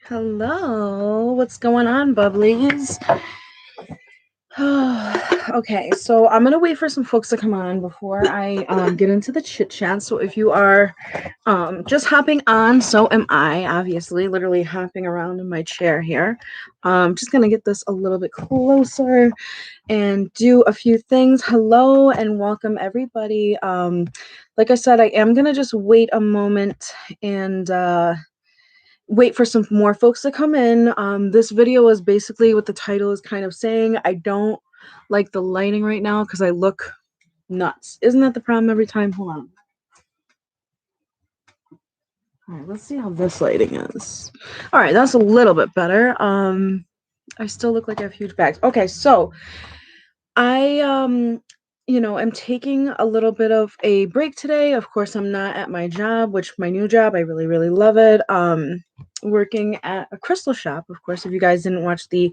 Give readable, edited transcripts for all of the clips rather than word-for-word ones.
Hello, what's going on, Bubblies? Okay, so I'm gonna wait for some folks to come on before I get into the chit chat. So if you are just hopping on, so am I. Obviously, literally hopping around in my chair here. Just gonna get this a little bit closer and do a few things. Hello and welcome everybody. Like I said, I am gonna just wait a moment and wait for some more folks to come in. This video is basically what the title is kind of saying. I don't like the lighting right now because I look nuts. Isn't that the problem every time? Hold on. All right, let's see how this lighting is. All right, that's a little bit better. I still look like I have huge bags. Okay, so I am taking a little bit of a break today. Of course, I'm not at my job, which my new job, I really, really love it. Working at a crystal shop. Of course, if you guys didn't watch the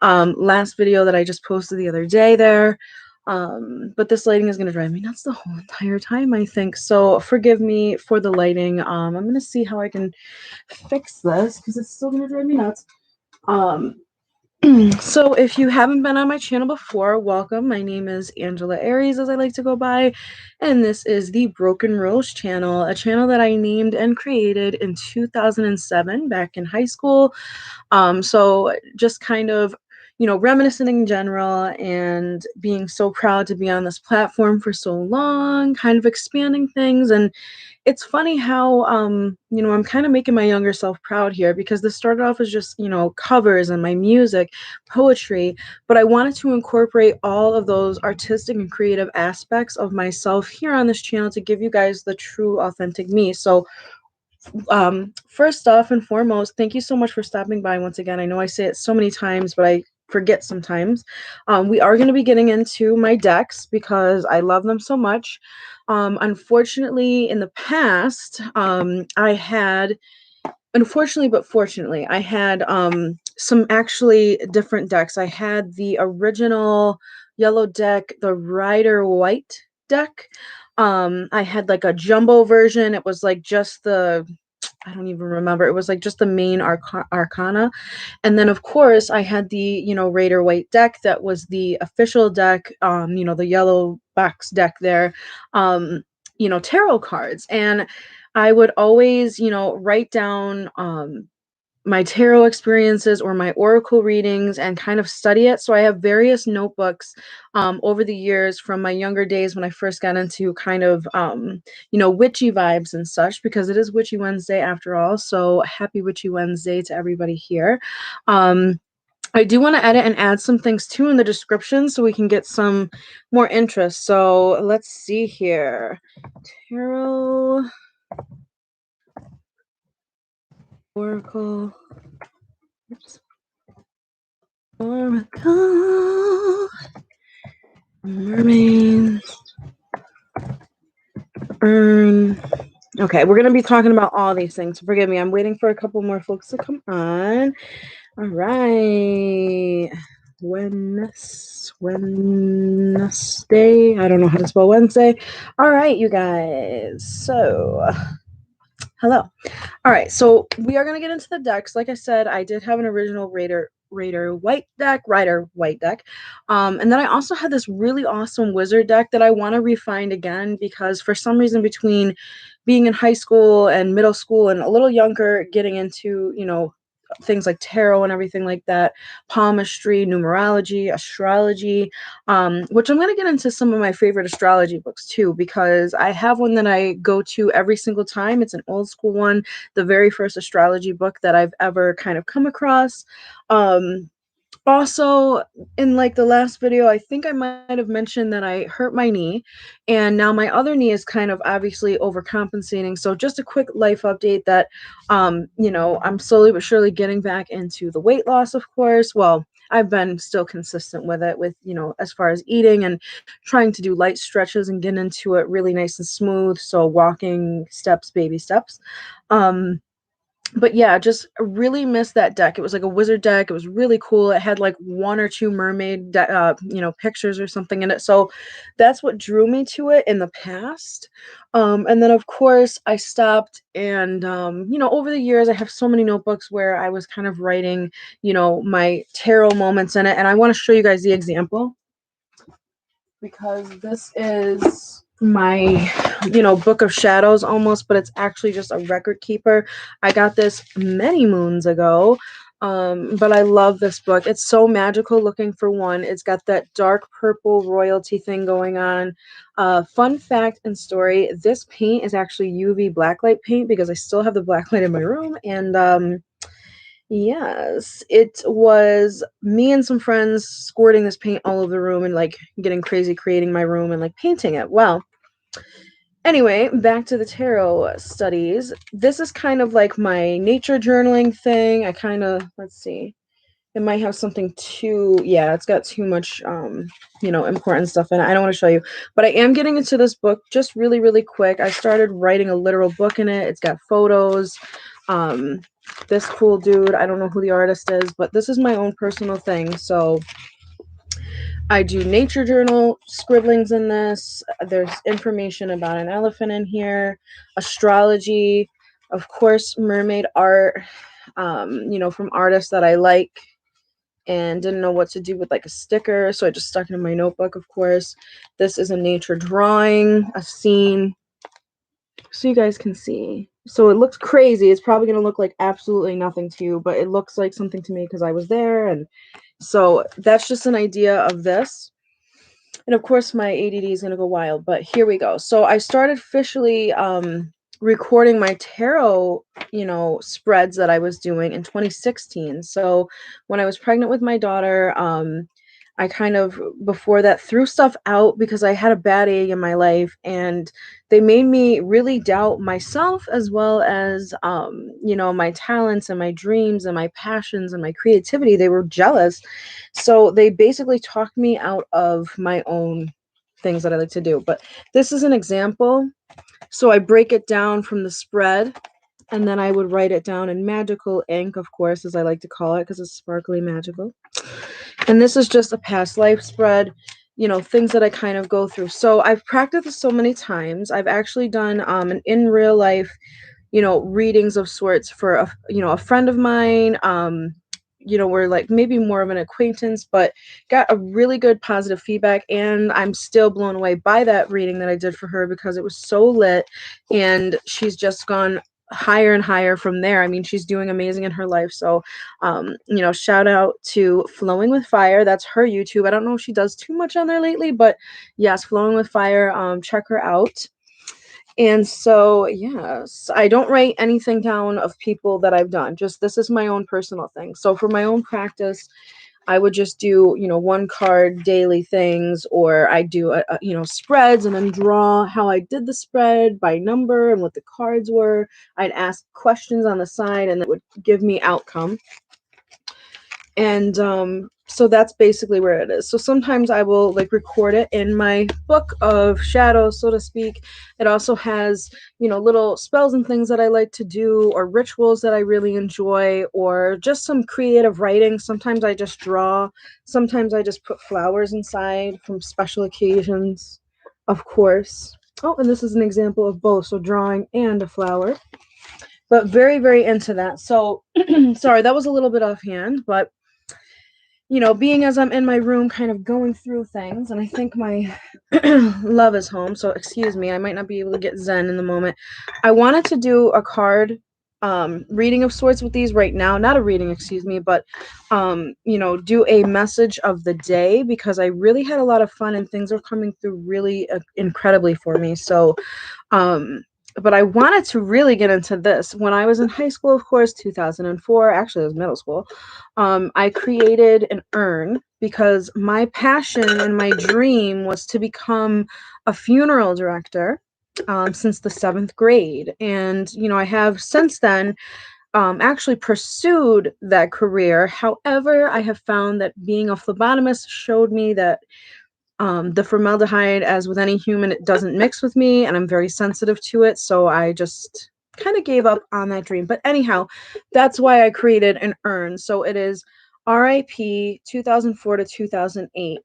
last video that I just posted the other day there. But this lighting is gonna drive me nuts the whole entire time, I think. So forgive me for the lighting. I'm gonna see how I can fix this because it's still gonna drive me nuts. So if you haven't been on my channel before, welcome. My name is Angela Aries, as I like to go by, and this is the Broken Rose channel, a channel that I named and created in 2007 back in high school. So just kind of, reminiscing in general and being so proud to be on this platform for so long, kind of expanding things. And it's funny how, I'm kind of making my younger self proud here because this started off as just, covers and my music, poetry, but I wanted to incorporate all of those artistic and creative aspects of myself here on this channel to give you guys the true, authentic me. So, first off and foremost, thank you so much for stopping by once again. I know I say it so many times, but I forget sometimes. We are going to be getting into my decks because I love them so much. Unfortunately, in the past, I had, unfortunately but fortunately, I had some actually different decks. I had the original yellow deck, the Rider White deck. I had like a jumbo version. It was like just the, I don't even remember. It was like just the main arcana. And then of course I had the, Raider White deck that was the official deck, the yellow box deck there, tarot cards. And I would always, write down my tarot experiences or my oracle readings and kind of study it. So I have various notebooks over the years from my younger days when I first got into kind of, witchy vibes and such, because it is Witchy Wednesday after all. So happy Witchy Wednesday to everybody here. I do want to edit and add some things too in the description so we can get some more interest. So let's see here. Tarot, Oracle, oops. Oracle, Mermaids, Urn. Okay, we're going to be talking about all these things. Forgive me, I'm waiting for a couple more folks to come on. All right. Wednesday. I don't know how to spell Wednesday. All right, you guys. So, hello. All right, so we are going to get into the decks. Like I said, I did have an original Rider White deck. And then I also had this really awesome wizard deck that I want to refine again because for some reason between being in high school and middle school and a little younger, getting into, things like tarot and everything like that, palmistry, numerology, astrology, which I'm going to get into some of my favorite astrology books too, because I have one that I go to every single time. It's an old school one, the very first astrology book that I've ever kind of come across. Also, in like the last video, I think I might have mentioned that I hurt my knee, and now my other knee is kind of obviously overcompensating. So just a quick life update that, I'm slowly but surely getting back into the weight loss, of course. Well, I've been still consistent with it with, as far as eating and trying to do light stretches and get into it really nice and smooth. So walking steps, baby steps. But yeah, just really missed that deck. It was like a wizard deck. It was really cool. It had like one or two mermaid, pictures or something in it. So that's what drew me to it in the past. And then of course I stopped, and over the years I have so many notebooks where I was kind of writing, my tarot moments in it. And I want to show you guys the example, because this is my, book of shadows almost, but it's actually just a record keeper. I got this many moons ago. But I love this book. It's so magical looking, for one. It's got that dark purple royalty thing going on. Fun fact and story, this paint is actually UV blacklight paint because I still have the blacklight in my room. And yes, it was me and some friends squirting this paint all over the room and like getting crazy creating my room and like painting it. Well, anyway, back to the tarot studies. This is kind of like my nature journaling thing. I kind of, let's see. It might have something too, yeah, it's got too much, important stuff in it. I don't want to show you, but I am getting into this book just really, really quick. I started writing a literal book in it. It's got photos. This cool dude, I don't know who the artist is, but this is my own personal thing. So I do nature journal scribblings in this. There's information about an elephant in here, astrology, of course, mermaid art, from artists that I like and didn't know what to do with like a sticker, so I just stuck it in my notebook, of course. This is a nature drawing, a scene, so you guys can see. So it looks crazy. It's probably going to look like absolutely nothing to you, but it looks like something to me because I was there. And so that's just an idea of this. And of course my ADD is going to go wild, but here we go. So I started officially recording my tarot, spreads that I was doing in 2016. So when I was pregnant with my daughter, I kind of, before that, threw stuff out because I had a bad egg in my life, and they made me really doubt myself, as well as, my talents and my dreams and my passions and my creativity. They were jealous. So they basically talked me out of my own things that I like to do. But this is an example. So I break it down from the spread, and then I would write it down in magical ink, of course, as I like to call it, because it's sparkly magical. And this is just a past life spread, things that I kind of go through. So I've practiced this so many times. I've actually done an in real life, readings of sorts for a friend of mine. We're like maybe more of an acquaintance, but got a really good positive feedback. And I'm still blown away by that reading that I did for her because it was so lit. And she's just gone higher and higher from there. I mean, she's doing amazing in her life. So, shout out to Flowing with Fire. That's her YouTube. I don't know if she does too much on there lately, but yes, Flowing with Fire. Check her out. And so, yes, I don't write anything down of people that I've done. Just this is my own personal thing. So for my own practice, I would just do, one card daily things, or I do, spreads and then draw how I did the spread by number and what the cards were. I'd ask questions on the side and it would give me outcome. And so that's basically where it is. So sometimes I will like record it in my book of shadows, so to speak. It also has, little spells and things that I like to do, or rituals that I really enjoy, or just some creative writing. Sometimes I just draw. Sometimes I just put flowers inside from special occasions, of course. Oh, and this is an example of both, so drawing and a flower. But very, very into that. So sorry, that was a little bit offhand, but being as I'm in my room kind of going through things, and I think my love is home, so excuse me, I might not be able to get zen in the moment. I wanted to do a card reading of sorts with these right now. Not a reading, excuse me, but do a message of the day, because I really had a lot of fun and things are coming through really incredibly for me. So but I wanted to really get into this. When I was in high school, of course, 2004, actually it was middle school, I created an urn because my passion and my dream was to become a funeral director since the 7th grade. And, I have since then actually pursued that career. However, I have found that being a phlebotomist showed me that the formaldehyde, as with any human, it doesn't mix with me, and I'm very sensitive to it. So I just kind of gave up on that dream. But anyhow, that's why I created an urn. So it is RIP 2004 to 2008,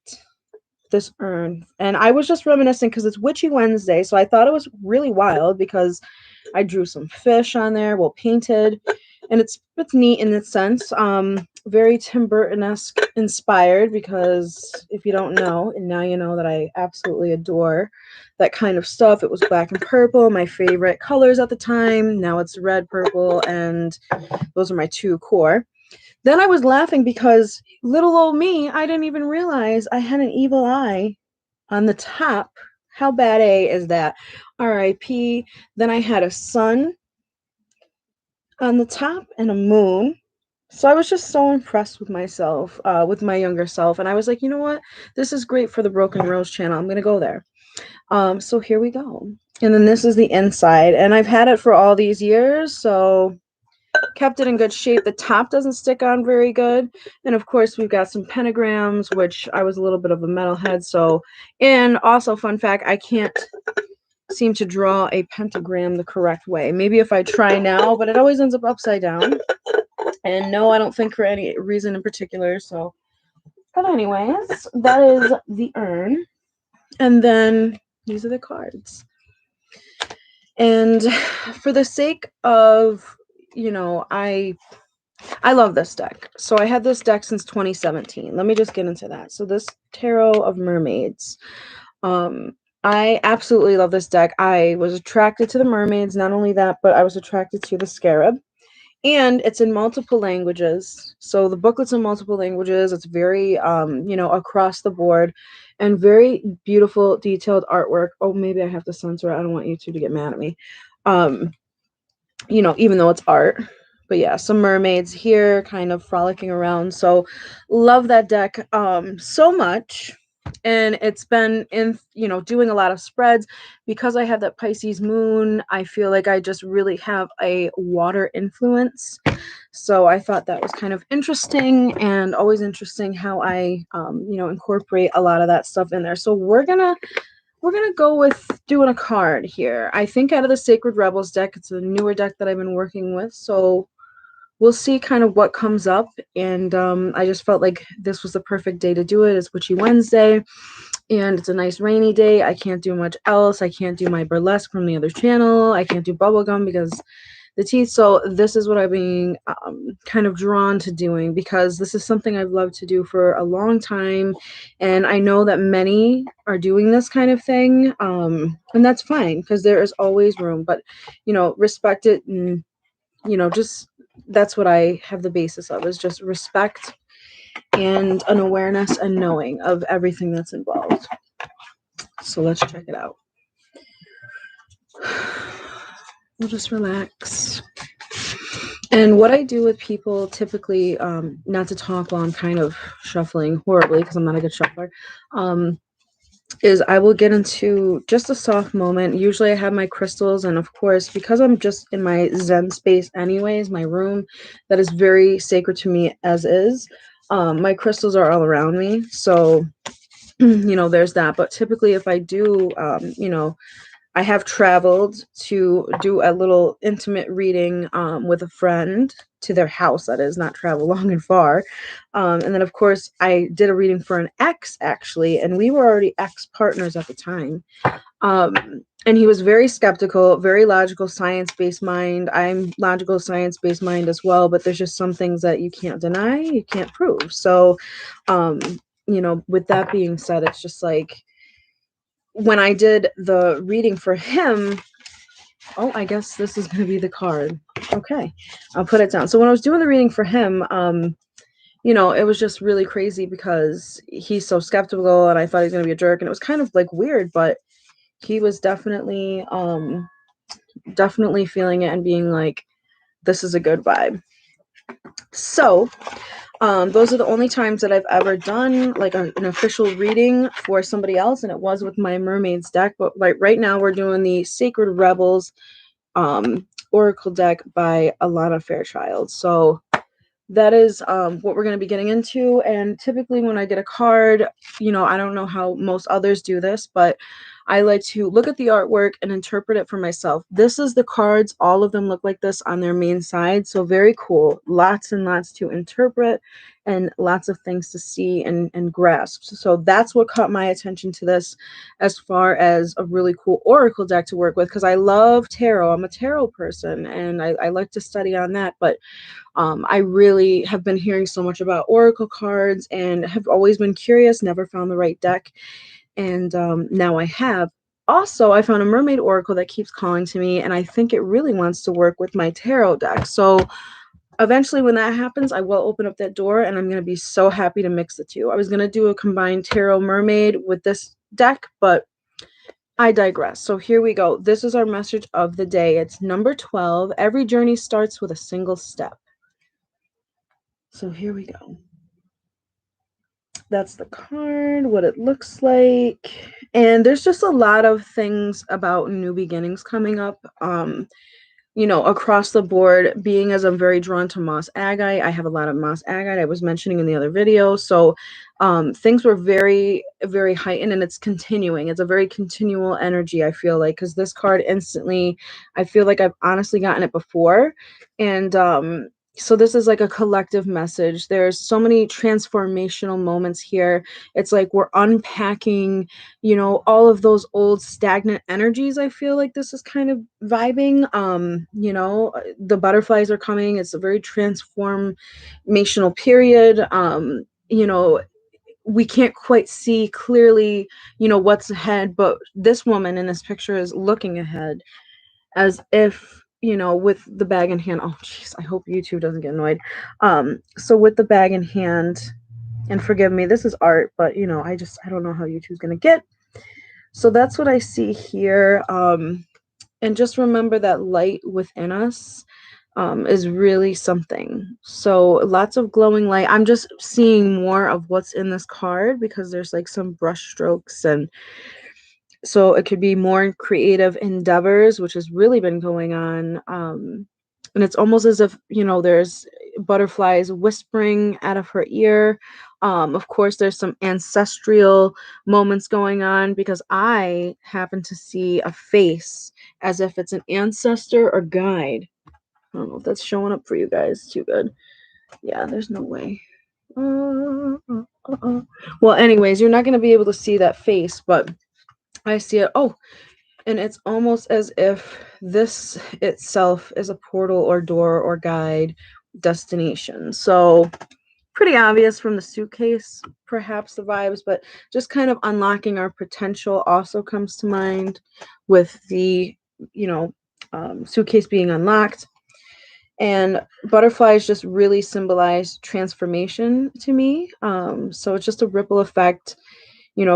this urn. And I was just reminiscing because it's Witchy Wednesday. So I thought it was really wild because I drew some fish on there, well painted, and it's neat in its sense. Very Tim Burton-esque inspired, because if you don't know, and now you know that I absolutely adore that kind of stuff. It was black and purple, my favorite colors at the time. Now it's red, purple, and those are my two core. Then I was laughing because little old me, I didn't even realize I had an evil eye on the top. How bad A is that? RIP. Then I had a sun on the top and a moon. So I was just so impressed with myself, with my younger self. And I was like, you know what? This is great for the Broken Rose channel. I'm going to go there. So here we go. And then this is the inside. And I've had it for all these years, so kept it in good shape. The top doesn't stick on very good. And of course, we've got some pentagrams, which I was a little bit of a metalhead. So, and also, fun fact, I can't seem to draw a pentagram the correct way. Maybe if I try now, but it always ends up upside down. And no, I don't think for any reason in particular. So, but anyways, that is the urn. And then these are the cards. And for the sake of, you know, I love this deck. So I had this deck since 2017. Let me just get into that. So this Tarot of Mermaids. I absolutely love this deck. I was attracted to the mermaids. Not only that, but I was attracted to the scarab. And it's in multiple languages. So the booklet's in multiple languages. It's very, you know, across the board, and very beautiful, detailed artwork. Oh, maybe I have to censor it. I don't want YouTube to get mad at me. You know, even though it's art. But yeah, some mermaids here kind of frolicking around. So love that deck so much. And it's been in, you know, doing a lot of spreads because I have that Pisces moon. I feel like I just really have a water influence. So I thought that was kind of interesting, and always interesting how I, you know, incorporate a lot of that stuff in there. So we're gonna go with doing a card here. I think out of the Sacred Rebels deck, it's a newer deck that I've been working with. So we'll see kind of what comes up. And I just felt like this was the perfect day to do it. It's Witchy Wednesday, and it's a nice rainy day. I can't do much else. I can't do my burlesque from the other channel. I can't do bubblegum because the teeth. So this is what I'm being kind of drawn to doing, because this is something I've loved to do for a long time. And I know that many are doing this kind of thing. And that's fine, because there is always room. But, you know, respect it. And, you know, just that's what I have the basis of, is just respect and an awareness and knowing of everything that's involved. So let's check it out. We'll just relax. And what I do with people typically, not to talk while I'm kind of shuffling horribly because I'm not a good shuffler, is I will get into just a soft moment. Usually I have my crystals, and of course, because I'm just in my Zen space anyways, my room that is very sacred to me as is, my crystals are all around me. So, you know, there's that. But typically if I do, you know, I have traveled to do a little intimate reading with a friend to their house, that is, not travel long and far. And then, of course, I did a reading for an ex, actually, and we were already ex-partners at the time. And he was very skeptical, very logical, science-based mind. I'm logical, science-based mind as well, but there's just some things that you can't deny, you can't prove. So, you know, with that being said, it's just like, when I did the reading for him, oh, I guess this is going to be the card. Okay, I'll put it down. So when I was doing the reading for him, you know, it was just really crazy because he's so skeptical, and I thought he was going to be a jerk, and it was kind of like weird, but he was definitely feeling it and being like, this is a good vibe. So those are the only times that I've ever done like an official reading for somebody else, and it was with my Mermaids deck. But like right now we're doing the Sacred Rebels Oracle deck by Alana Fairchild. So that is what we're going to be getting into. And typically when I get a card, you know, I don't know how most others do this, but I like to look at the artwork and interpret it for myself. This is the cards. All of them look like this on their main side. So very cool. Lots and lots to interpret and lots of things to see and grasp. So that's what caught my attention to this as far as a really cool oracle deck to work with, because I love tarot. I'm a tarot person and I like to study on that. But I really have been hearing so much about oracle cards and have always been curious, never found the right deck. And now I have. Also, I found a Mermaid Oracle that keeps calling to me, and I think it really wants to work with my tarot deck. So eventually when that happens, I will open up that door, and I'm going to be so happy to mix the two. I was going to do a combined tarot mermaid with this deck, but I digress. So here we go. This is our message of the day. It's number 12. Every journey starts with a single step. So here we go. That's the card, what it looks like. And there's just a lot of things about new beginnings coming up. Across the board, being as I'm very drawn to moss agate, I have a lot of moss agate I was mentioning in the other video. So things were very, very heightened, and it's continuing. It's a very continual energy, I feel like, because this card instantly, I feel like I've honestly gotten it before. And so this is like a collective message. There's so many transformational moments here. It's like we're unpacking, all of those old stagnant energies. I feel like this is kind of vibing. The butterflies are coming. It's a very transformational period. We can't quite see clearly, what's ahead, but this woman in this picture is looking ahead as if, with the bag in hand. Oh jeez, I hope YouTube doesn't get annoyed. So with the bag in hand, and forgive me, this is art, but I don't know how YouTube's gonna get. So that's what I see here. And just remember that light within us is really something. So lots of glowing light. I'm just seeing more of what's in this card because there's like some brush strokes, and so it could be more creative endeavors, which has really been going on. And it's almost as if, there's butterflies whispering out of her ear. Of course, there's some ancestral moments going on because I happen to see a face as if it's an ancestor or guide. I don't know if that's showing up for you guys too good. Yeah, there's no way. Well, anyways, you're not going to be able to see that face, but I see it. Oh, and it's almost as if this itself is a portal or door or guide destination. So pretty obvious from the suitcase, perhaps the vibes, but just kind of unlocking our potential also comes to mind with the, suitcase being unlocked. And butterflies just really symbolize transformation to me. So it's just a ripple effect,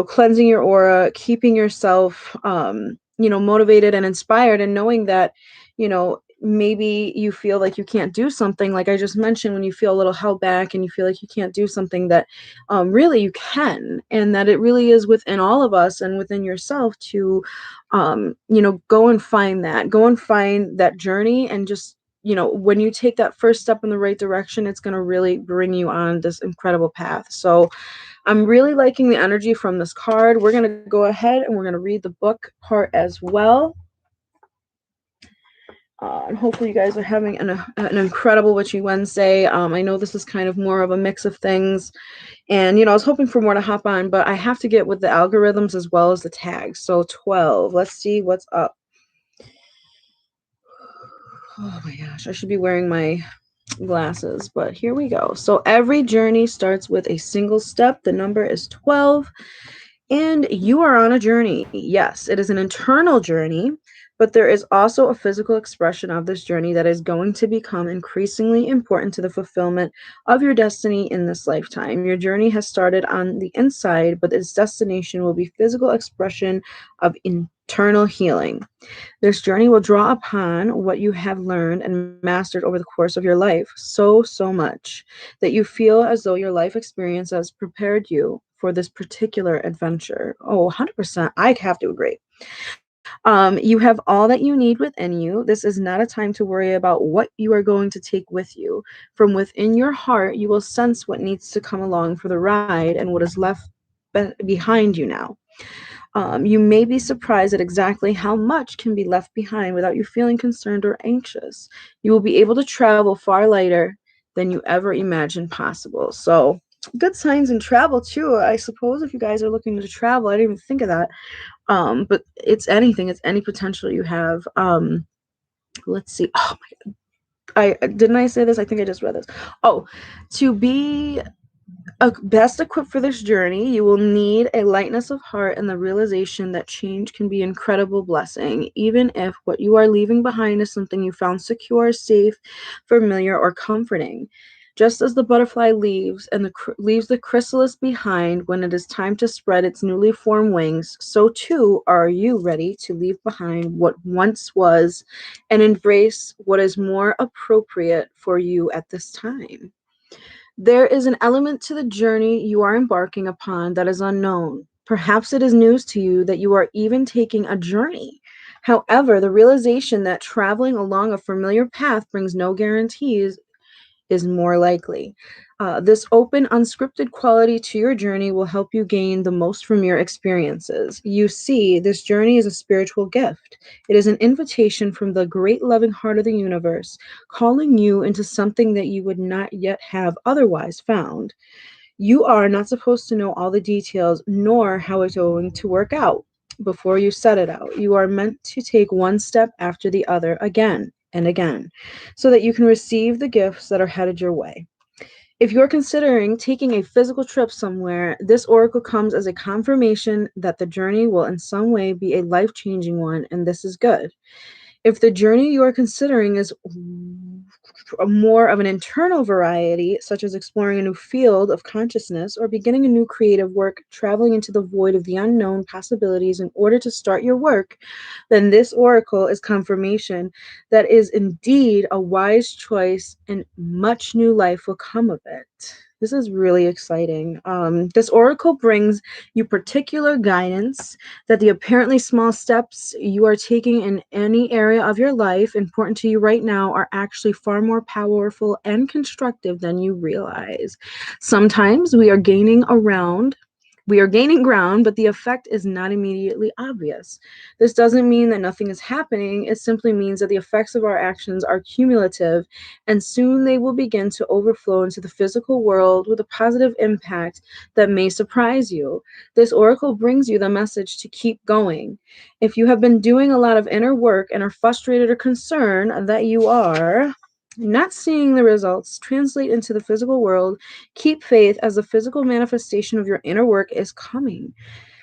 cleansing your aura, keeping yourself, motivated and inspired, and knowing that, maybe you feel like you can't do something, like I just mentioned, when you feel a little held back and you feel like you can't do something, that really you can, and that it really is within all of us and within yourself to, go and find that journey. And just, when you take that first step in the right direction, it's going to really bring you on this incredible path. So I'm really liking the energy from this card. We're going to go ahead and we're going to read the book part as well. And hopefully you guys are having an incredible Witchy Wednesday. I know this is kind of more of a mix of things. And, I was hoping for more to hop on, but I have to get with the algorithms as well as the tags. So 12. Let's see what's up. Oh my gosh, I should be wearing my glasses, but here we go. So every journey starts with a single step. The number is 12. And you are on a journey. Yes, it is an internal journey, but there is also a physical expression of this journey that is going to become increasingly important to the fulfillment of your destiny in this lifetime. Your journey has started on the inside, but its destination will be physical expression of internal healing. This journey will draw upon what you have learned and mastered over the course of your life so much that you feel as though your life experience has prepared you for this particular adventure. Oh, 100%. I have to agree. You have all that you need within you. This is not a time to worry about what you are going to take with you. From within your heart, you will sense what needs to come along for the ride and what is left behind you now. You may be surprised at exactly how much can be left behind without you feeling concerned or anxious. You will be able to travel far lighter than you ever imagined possible. So, good signs in travel too. I suppose if you guys are looking to travel, I didn't even think of that. But it's anything, it's any potential you have. Let's see. Oh, I didn't I say this? I think I just read this. Oh, to be best equipped for this journey, you will need a lightness of heart and the realization that change can be an incredible blessing, even if what you are leaving behind is something you found secure, safe, familiar, or comforting. Just as the butterfly leaves the chrysalis behind when it is time to spread its newly formed wings, so too are you ready to leave behind what once was and embrace what is more appropriate for you at this time. There is an element to the journey you are embarking upon that is unknown. Perhaps it is news to you that you are even taking a journey. However, the realization that traveling along a familiar path brings no guarantees is more likely. This open, unscripted quality to your journey will help you gain the most from your experiences. You see, this journey is a spiritual gift. It is an invitation from the great loving heart of the universe, calling you into something that you would not yet have otherwise found. You are not supposed to know all the details nor how it's going to work out before you set it out. You are meant to take one step after the other again and again so that you can receive the gifts that are headed your way. If you're considering taking a physical trip somewhere, this oracle comes as a confirmation that the journey will in some way be a life changing one, and this is good. If the journey you are considering is more of an internal variety, such as exploring a new field of consciousness or beginning a new creative work, traveling into the void of the unknown possibilities in order to start your work, then this oracle is confirmation that is indeed a wise choice and much new life will come of it. This is really exciting. This oracle brings you particular guidance that the apparently small steps you are taking in any area of your life important to you right now are actually far more powerful and constructive than you realize. Sometimes we are gaining ground, but the effect is not immediately obvious. This doesn't mean that nothing is happening. It simply means that the effects of our actions are cumulative, and soon they will begin to overflow into the physical world with a positive impact that may surprise you. This oracle brings you the message to keep going. If you have been doing a lot of inner work and are frustrated or concerned that you are not seeing the results translate into the physical world, keep faith as the physical manifestation of your inner work is coming.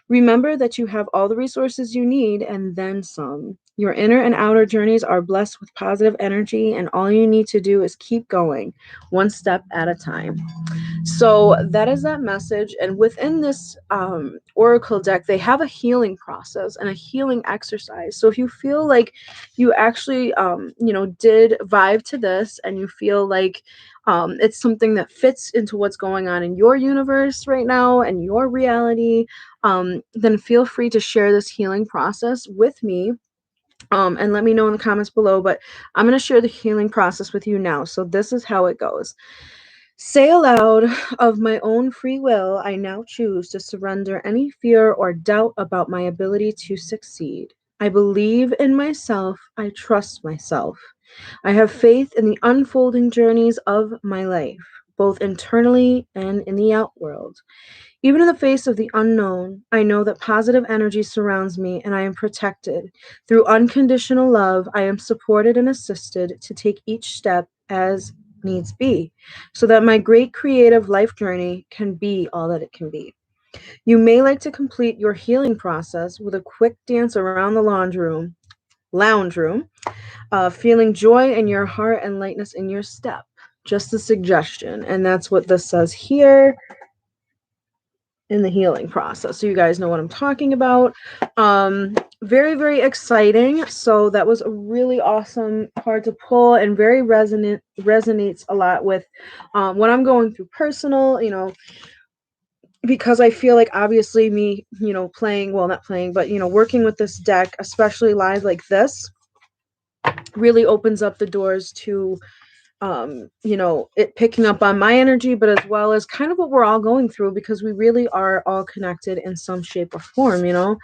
Remember that you have all the resources you need and then some. Your inner and outer journeys are blessed with positive energy, and all you need to do is keep going, one step at a time. So that is that message. And within this oracle deck, they have a healing process and a healing exercise. So if you feel like you actually, did vibe to this and you feel like it's something that fits into what's going on in your universe right now and your reality, then feel free to share this healing process with me. And let me know in the comments below, but I'm going to share the healing process with you now. So this is how it goes. Say aloud, of my own free will, I now choose to surrender any fear or doubt about my ability to succeed. I believe in myself. I trust myself. I have faith in the unfolding journeys of my life, both internally and in the outworld. Even in the face of the unknown, I know that positive energy surrounds me and I am protected. Through unconditional love, I am supported and assisted to take each step as needs be, so that my great creative life journey can be all that it can be. You may like to complete your healing process with a quick dance around the lounge room, feeling joy in your heart and lightness in your step. Just a suggestion, and that's what this says here in the healing process, so you guys know what I'm talking about. Very, very exciting. So that was a really awesome card to pull and very resonates a lot with what I'm going through personal, because I feel like obviously me, playing, well, not playing, but working with this deck, especially live like this, really opens up the doors to you know, it picking up on my energy, but as well as kind of what we're all going through, because we really are all connected in some shape or form, you know,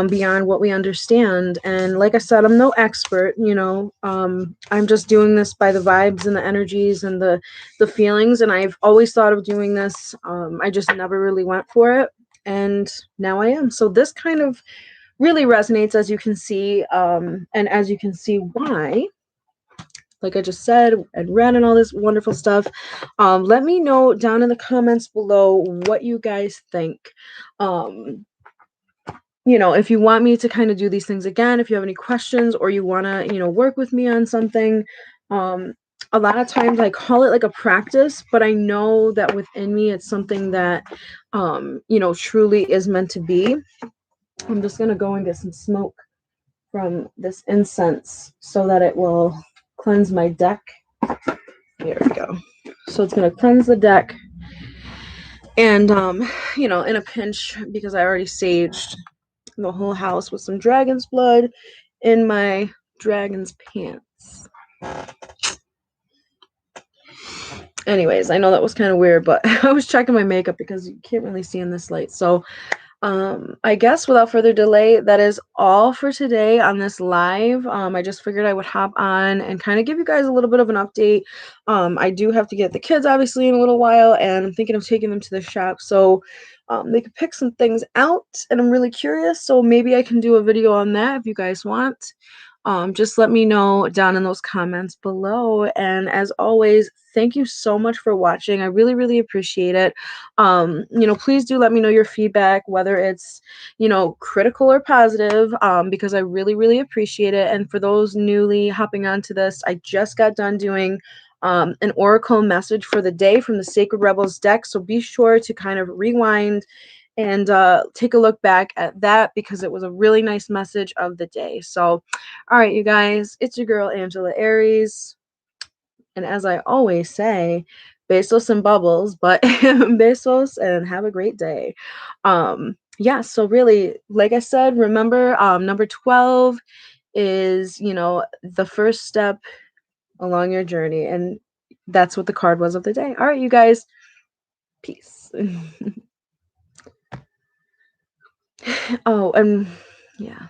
beyond what we understand. And like I said, I'm no expert, you know, I'm just doing this by the vibes and the energies and the feelings. And I've always thought of doing this. I just never really went for it. And now I am. So this kind of really resonates, as you can see, and as you can see why, like I just said and read and all this wonderful stuff. Let me know down in the comments below what you guys think. You know, if you want me to kind of do these things again, if you have any questions or you want to, you know, work with me on something. A lot of times I call it like a practice, but I know that within me it's something that, you know, truly is meant to be. I'm just going to go and get some smoke from this incense so that it will cleanse my deck. There we go. So it's going to cleanse the deck. And, you know, in a pinch, because I already saged the whole house with some dragon's blood in my dragon's pants. Anyways, I know that was kind of weird, but I was checking my makeup because you can't really see in this light. So I guess without further delay, that is all for today on this live. I just figured I would hop on and kind of give you guys a little bit of an update. I do have to get the kids obviously in a little while, and I'm thinking of taking them to the shop so they could pick some things out, and I'm really curious, so maybe I can do a video on that if you guys want. Just let me know down in those comments below. And as always, thank you so much for watching. I really, really appreciate it. You know, please do let me know your feedback, whether it's, you know, critical or positive, because I really, really appreciate it. And for those newly hopping onto this, I just got done doing an oracle message for the day from the Sacred Rebels deck. So be sure to kind of rewind and take a look back at that, because it was a really nice message of the day. So, all right, you guys, it's your girl, Angela Aries. And as I always say, besos and bubbles, but besos and have a great day. Yeah, so really, like I said, remember, number 12 is, you know, the first step along your journey. And that's what the card was of the day. All right, you guys, peace. Oh, and yeah.